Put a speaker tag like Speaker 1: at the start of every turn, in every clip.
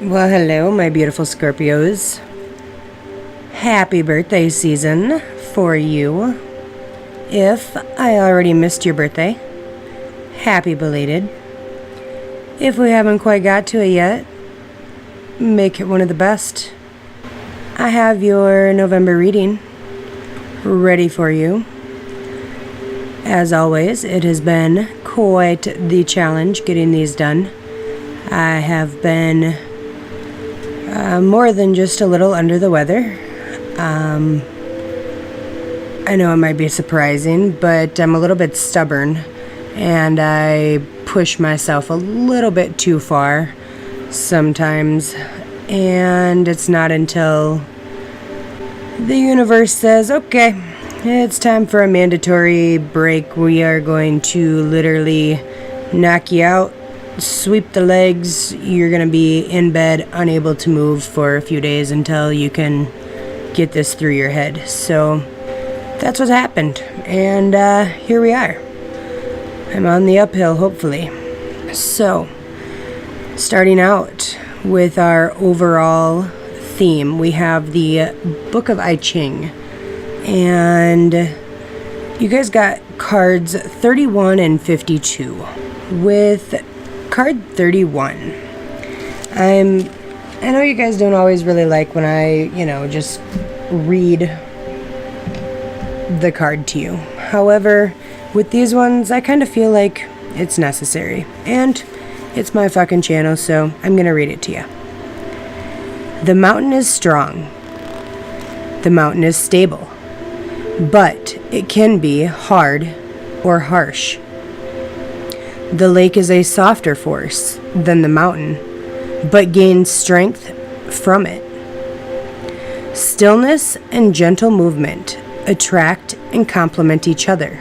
Speaker 1: Well, hello, my beautiful Scorpios. Happy birthday season for you. If I already missed your birthday, happy belated. If we haven't quite got to it yet, make it one of the best. I have your November reading ready for you. As always, it has been quite the challenge getting these done. I have been more than just a little under the weather. I know it might be surprising, but I'm a little bit stubborn, and I push myself a little bit too far sometimes, and it's not until the universe says, okay, it's time for a mandatory break. We are going to literally knock you out, sweep the legs. You're going to be in bed, unable to move for a few days until you can get this through your head. So that's what's happened. And here we are. I'm on the uphill, hopefully. So, starting out with our overall theme, we have the Book of I-ching. And you guys got cards 31 and 52. With card 31, I know you guys don't always really like when I, just read the card to you. However, with these ones, I kind of feel like it's necessary. And it's my fucking channel, so I'm going to read it to you. The mountain is strong. The mountain is stable. But it can be hard or harsh. The lake is a softer force than the mountain, but gains strength from it. Stillness and gentle movement attract and complement each other,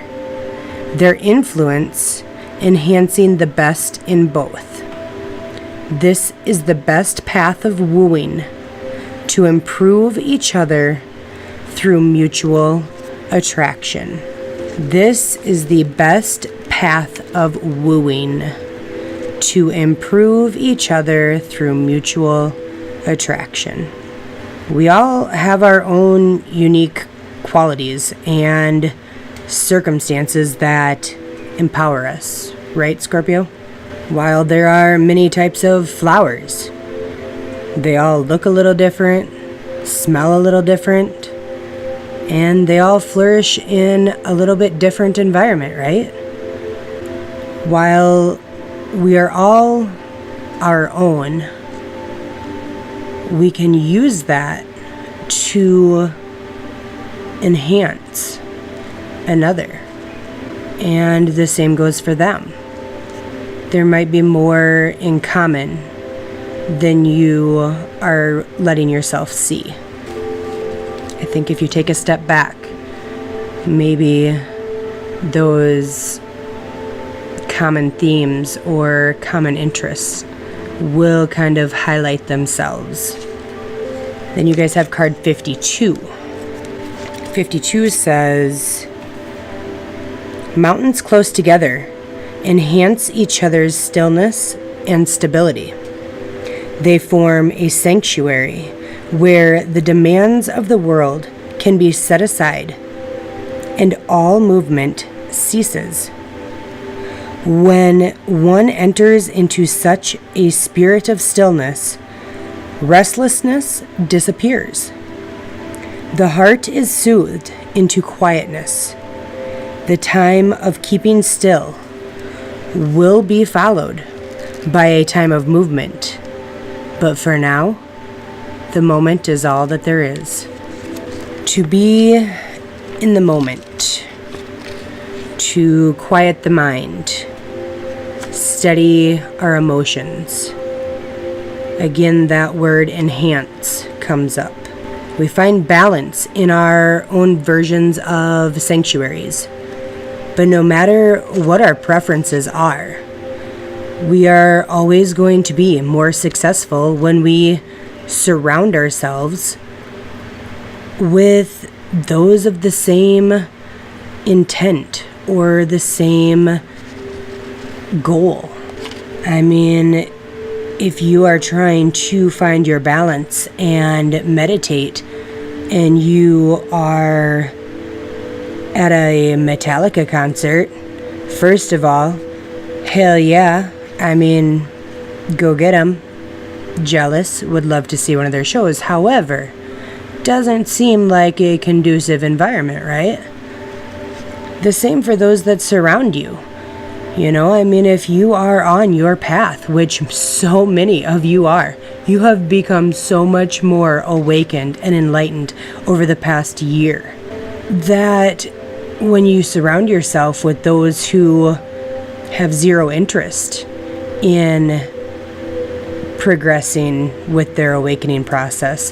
Speaker 1: their influence enhancing the best in both. This is the best path of wooing, to improve each other through mutual attraction. This is the best path of wooing, to improve each other through mutual attraction. We all have our own unique qualities and circumstances that empower us, right, Scorpio? While there are many types of flowers, they all look a little different, smell a little different, and they all flourish in a little bit different environment, right? While we are all our own, we can use that to enhance another. And the same goes for them. There might be more in common than you are letting yourself see. I think if you take a step back, maybe those common themes or common interests will kind of highlight themselves. Then you guys have card 52. 52 says, mountains close together enhance each other's stillness and stability. They form a sanctuary where the demands of the world can be set aside and all movement ceases. When one enters into such a spirit of stillness, restlessness disappears. The heart is soothed into quietness. The time of keeping still will be followed by a time of movement, but for now, the moment is all that there is. To be in the moment, to quiet the mind, steady our emotions. Again, that word enhance comes up. We find balance in our own versions of sanctuaries. But no matter what our preferences are, we are always going to be more successful when we surround ourselves with those of the same intent or the same goal. I mean, If you are trying to find your balance and meditate, and you are at a Metallica concert, first of all, hell yeah. I mean, go get 'em. Jealous, would love to see one of their shows. However, doesn't seem like a conducive environment, right? The same for those that surround you. You know, I mean, if you are on your path, which so many of you are, you have become so much more awakened and enlightened over the past year, that when you surround yourself with those who have zero interest in progressing with their awakening process,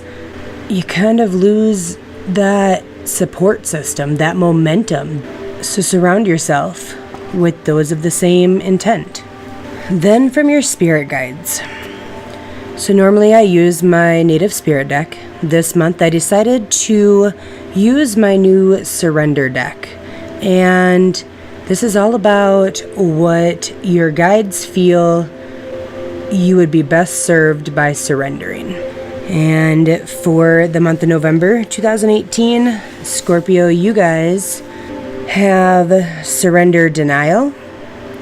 Speaker 1: you kind of lose that support system, that momentum. So surround yourself with those of the same intent. Then from your spirit guides. So normally I use my native spirit deck. This month I decided to use my new surrender deck. And this is all about what your guides feel you would be best served by surrendering. And for the month of November 2018, Scorpio, you guys have surrender denial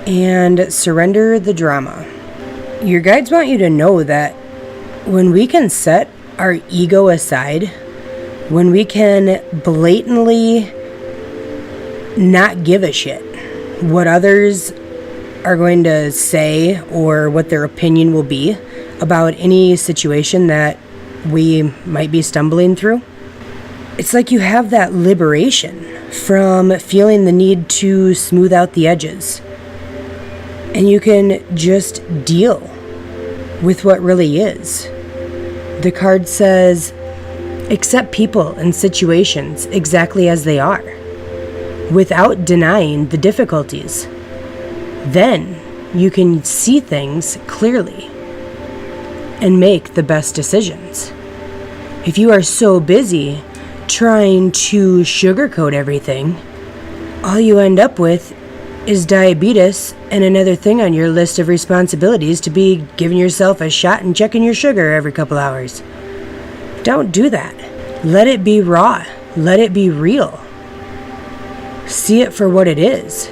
Speaker 1: and surrender the drama. Your guides want you to know that when we can set our ego aside, when we can blatantly not give a shit what others are going to say or what their opinion will be about any situation that we might be stumbling through, it's like you have that liberation from feeling the need to smooth out the edges. And you can just deal with what really is. The card says, accept people and situations exactly as they are, without denying the difficulties. Then you can see things clearly and make the best decisions. If you are so busy trying to sugarcoat everything, all you end up with is diabetes and another thing on your list of responsibilities to be giving yourself a shot and checking your sugar every couple hours. Don't do that. Let it be raw. Let it be real. See it for what it is.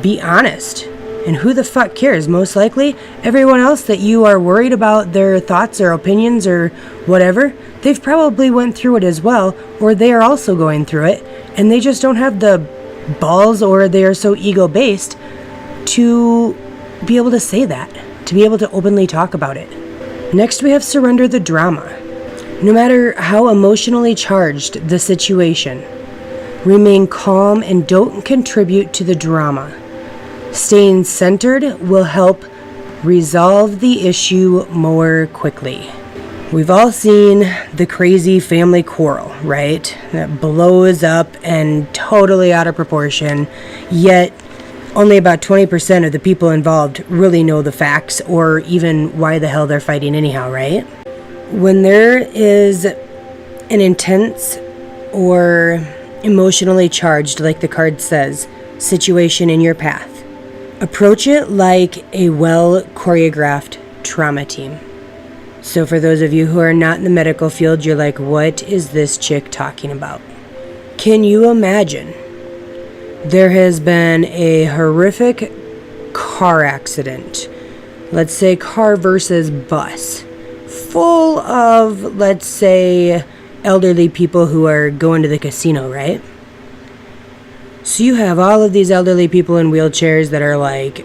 Speaker 1: Be honest. And who the fuck cares? Most likely, everyone else that you are worried about their thoughts or opinions or whatever, they've probably went through it as well, or they are also going through it, and they just don't have the balls, or they are so ego-based to be able to say that, to be able to openly talk about it. Next, we have surrender the drama. No matter how emotionally charged the situation, remain calm and don't contribute to the drama. Staying centered will help resolve the issue more quickly. We've all seen the crazy family quarrel, right? That blows up and totally out of proportion, yet only about 20% of the people involved really know the facts or even why the hell they're fighting anyhow, right? When there is an intense or emotionally charged, like the card says, situation in your path, approach it like a well-choreographed trauma team. So for those of you who are not in the medical field, you're like, what is this chick talking about? Can you imagine there has been a horrific car accident, let's say car versus bus, full of, let's say, elderly people who are going to the casino, right? So you have all of these elderly people in wheelchairs that are like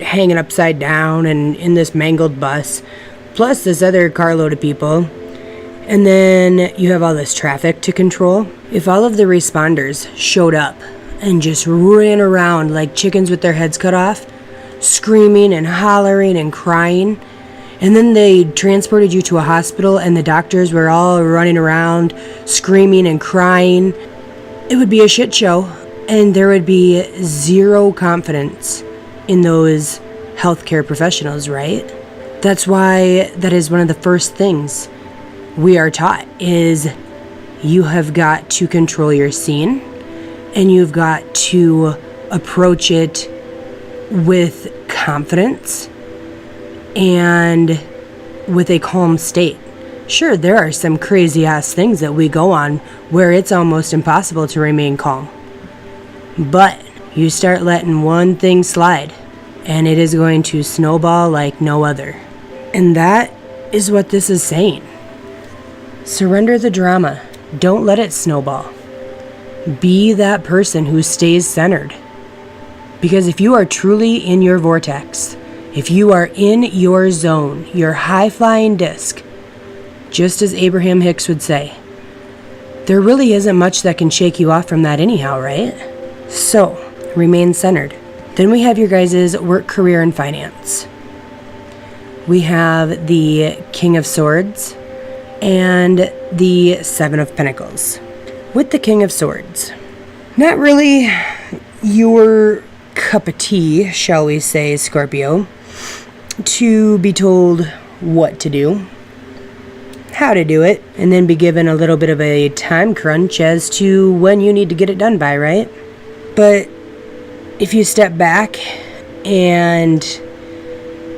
Speaker 1: hanging upside down and in this mangled bus, plus this other carload of people. And then you have all this traffic to control. If all of the responders showed up and just ran around like chickens with their heads cut off, screaming and hollering and crying, and then they transported you to a hospital and the doctors were all running around screaming and crying, it would be a shit show, and there would be zero confidence in those healthcare professionals, right? That's why that is one of the first things we are taught is you have got to control your scene and you've got to approach it with confidence and with a calm state. Sure, there are some crazy ass things that we go on where it's almost impossible to remain calm. But you start letting one thing slide, and it is going to snowball like no other. And that is what this is saying. Surrender the drama. Don't let it snowball. Be that person who stays centered. Because if you are truly in your vortex, if you are in your zone, your high-flying disc, just as Abraham Hicks would say, there really isn't much that can shake you off from that anyhow, right? So, remain centered. Then we have your guys' work, career, and finance. We have the King of Swords and the Seven of Pentacles. With the King of Swords, not really your cup of tea, shall we say, Scorpio, to be told what to do, how to do it, and then be given a little bit of a time crunch as to when you need to get it done by, right? But if you step back and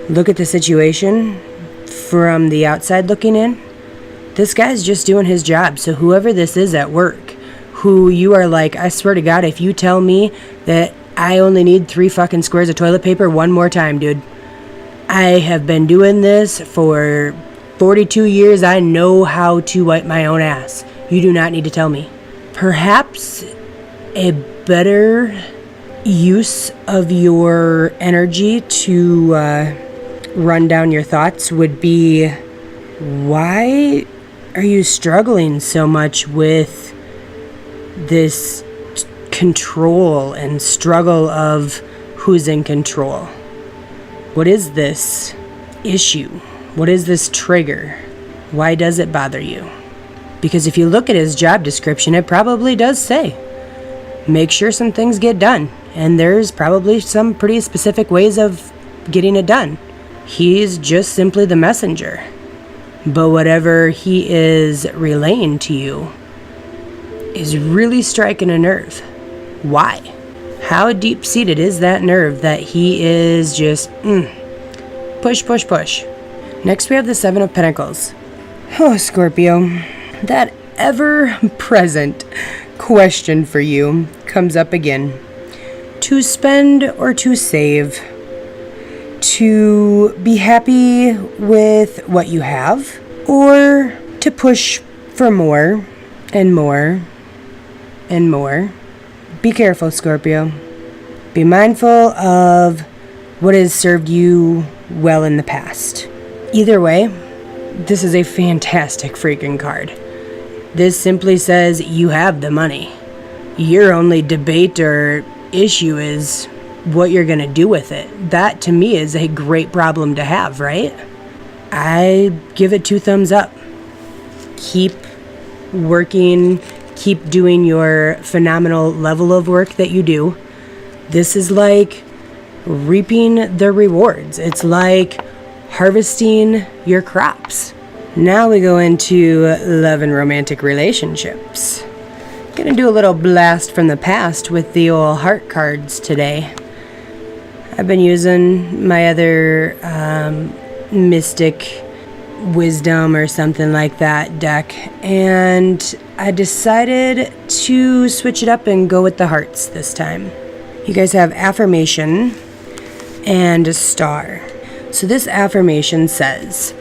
Speaker 1: look at the situation from the outside looking in, this guy's just doing his job. So whoever this is at work, who you are like, I swear to God, if you tell me that I only need 3 fucking squares of toilet paper one more time, dude. I have been doing this for 42 years. I know how to wipe my own ass. You do not need to tell me. Perhaps a better use of your energy to run down your thoughts would be, why are you struggling so much with this control and struggle of who's in control? What is this issue? What is this trigger? Why does it bother you? Because if you look at his job description, it probably does say, make sure some things get done. And there's probably some pretty specific ways of getting it done. He's just simply the messenger. But whatever he is relaying to you is really striking a nerve. Why? How deep-seated is that nerve that he is just, push, push, push. Next we have the Seven of Pentacles. Oh, Scorpio, that ever-present question for you comes up again. To spend or to save? To be happy with what you have? Or to push for more and more and more? Be careful, Scorpio. Be mindful of what has served you well in the past. Either way, this is a fantastic freaking card. This simply says you have the money. Your only debate or issue is what you're going to do with it. That, to me, is a great problem to have, right? I give it 2 thumbs up. Keep working. Keep doing your phenomenal level of work that you do. This is like reaping the rewards. It's like harvesting your crops. Now we go into love and romantic relationships. Gonna do a little blast from the past with the old heart cards today. I've been using my other mystic wisdom or something like that deck, and I decided to switch it up and go with the hearts this time. You guys have affirmation and a star. So this affirmation says,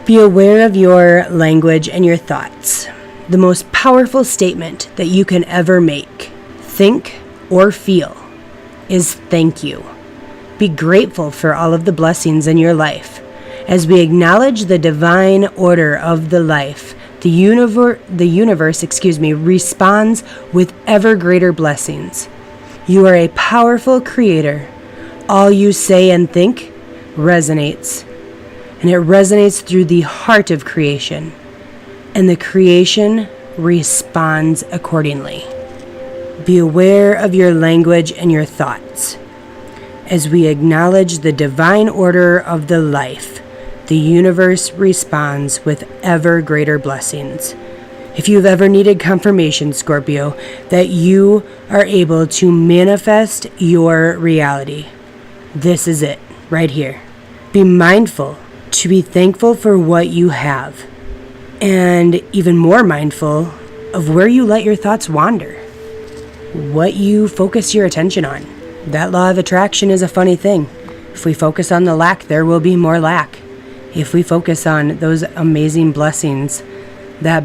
Speaker 1: be aware of your language and your thoughts. The most powerful statement that you can ever make, think or feel, is thank you. Be grateful for all of the blessings in your life. As we acknowledge the divine order of the life, the universe responds with ever greater blessings. You are a powerful creator. All you say and think resonates. And it resonates through the heart of creation. And the creation responds accordingly. Be aware of your language and your thoughts. As we acknowledge the divine order of the life, the universe responds with ever greater blessings. If you've ever needed confirmation, Scorpio, that you are able to manifest your reality, this is it, right here. Be mindful to be thankful for what you have, and even more mindful of where you let your thoughts wander, what you focus your attention on. That law of attraction is a funny thing. If we focus on the lack, there will be more lack. If we focus on those amazing blessings, that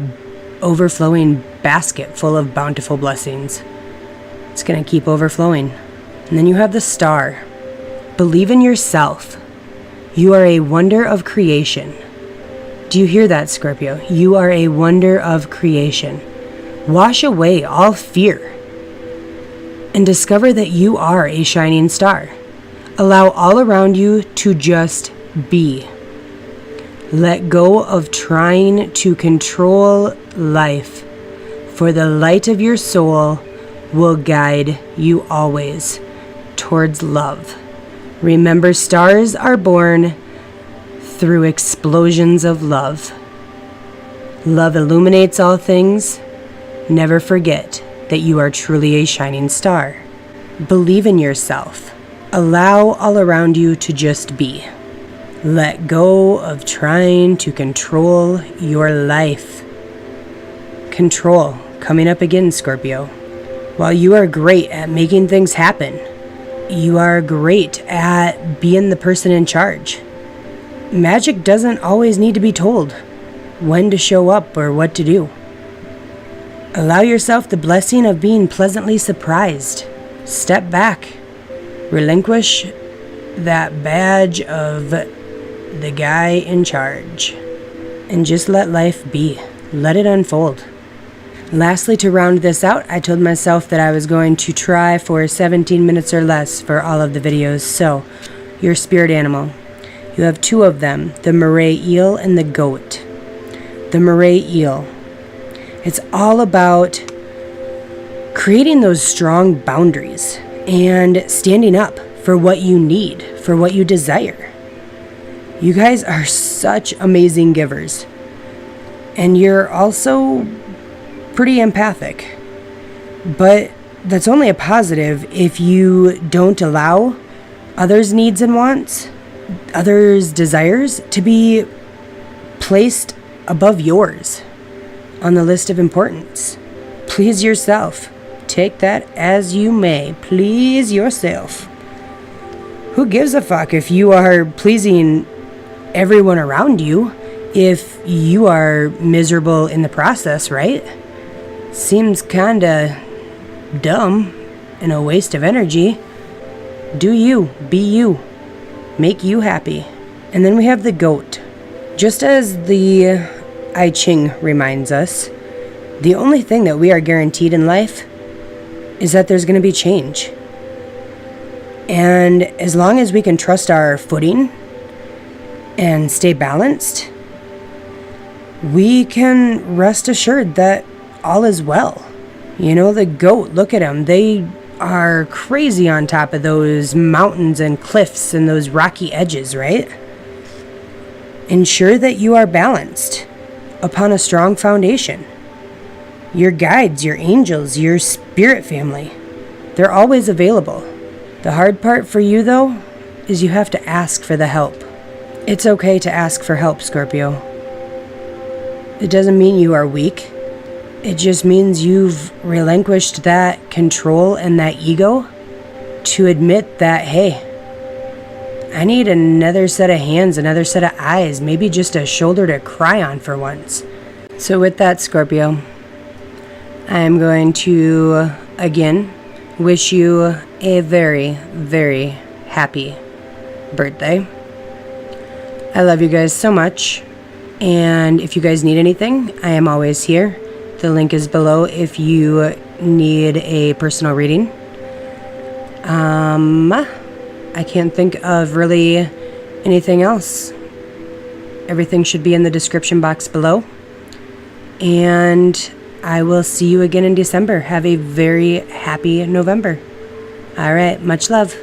Speaker 1: overflowing basket full of bountiful blessings, it's going to keep overflowing. And then you have the star. Believe in yourself. You are a wonder of creation. Do you hear that, Scorpio? You are a wonder of creation. Wash away all fear and discover that you are a shining star. Allow all around you to just be. Let go of trying to control life, for the light of your soul will guide you always towards love. Remember, stars are born through explosions of love. Love illuminates all things. Never forget that you are truly a shining star. Believe in yourself. Allow all around you to just be. Let go of trying to control your life. Control, coming up again, Scorpio. While you are great at making things happen, you are great at being the person in charge. Magic doesn't always need to be told when to show up or what to do. Allow yourself the blessing of being pleasantly surprised. Step back. Relinquish that badge of the guy in charge. And just let life be. Let it unfold. Lastly, to round this out, I told myself that I was going to try for 17 minutes or less for all of the videos. So, your spirit animal. You have two of them, the moray eel and the goat. The moray eel. It's all about creating those strong boundaries and standing up for what you need, for what you desire. You guys are such amazing givers. And you're also pretty empathic, but that's only a positive if you don't allow others' needs and wants, others' desires to be placed above yours on the list of importance. Please yourself. Take that as you may. Please yourself. Who gives a fuck if you are pleasing everyone around you if you are miserable in the process, right? Seems kinda dumb and a waste of energy. Do you, be you, make you happy. And then we have the goat. Just as the I-ching reminds us, the only thing that we are guaranteed in life is that there's going to be change. And as long as we can trust our footing and stay balanced, we can rest assured that all is well. You know, the goat, look at them. They are crazy on top of those mountains and cliffs and those rocky edges, right? Ensure that you are balanced upon a strong foundation. Your guides, your angels, your spirit family, they're always available. The hard part for you, though, is you have to ask for the help. It's okay to ask for help, Scorpio. It doesn't mean you are weak. It just means you've relinquished that control and that ego to admit that, hey, I need another set of hands, another set of eyes, maybe just a shoulder to cry on for once. So with that, Scorpio, I'm going to, again, wish you a very, very happy birthday. I love you guys so much. And if you guys need anything, I am always here. The link is below if you need a personal reading. I can't think of really anything else. Everything should be in the description box below. And I will see you again in December. Have a very happy November. All right, much love.